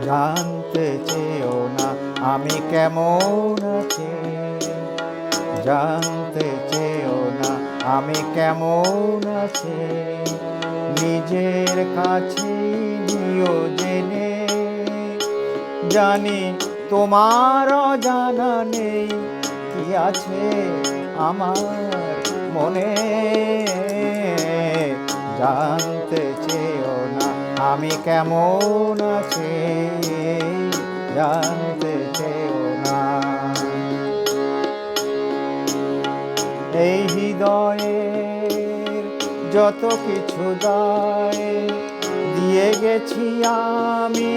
জানতে চেয়েও না আমি কেমন আছি, জানতে চেয়েও না আমি কেমন আছি। নিজের কাছে নিও জেনে, জানি তোমার অজানা নেই কি আছে আমার মনে। জানতে চেয়েও না আমি কেমন আছি, জানতে চেয়েও না। এই হৃদয়ের যত কিছু দায় দিয়ে গেছি আমি,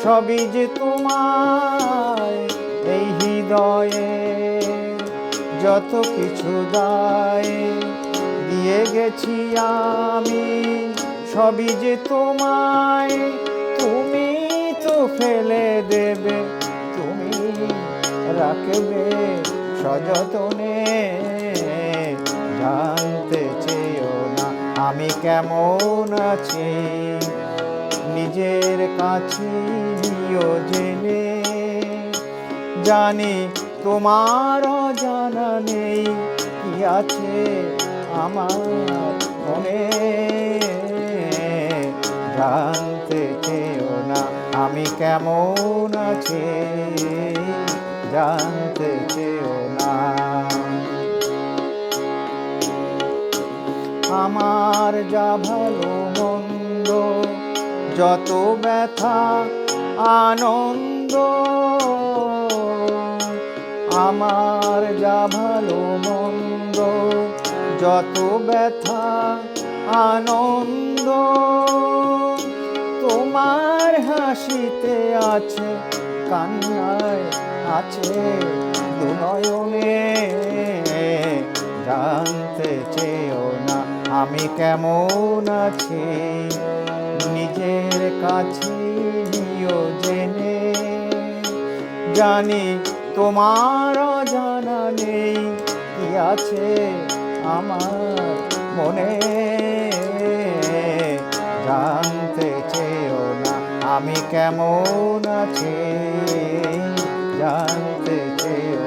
সবই যে তোমায়। এই হৃদয়ের যত কিছু দায় দিয়ে গেছি আমি, সবই যে তোমায়। তুমি তো ফেলে দেবে, তুমি রাখবে সযতনে। জানতে চেয়েও না আমি কেমন আছি, নিজের কাছে নিও জেনে, জানি তোমার অজানা নেই কি আছে আমার মনে। জানতে চেয়েও না আমি কেমন আছি, জানতে চেয়েও না। আমার যা ভালো মন্দ, যত ব্যথা আনন্দ, আমার যা ভালো মন্দ, যত ব্যথা আনন্দ, তোমার হাসিতে আছে, কান্নায় আছে দুনয়নে। জানতে চেয়েও না আমি কেমন আছি, নিজের কাছে নিও জেনে, জানি তোমার অজানা নেই কি আছে আমার মনে। জানতে চেয়েও না আমি কেমন আছি, জানতে চেয়েও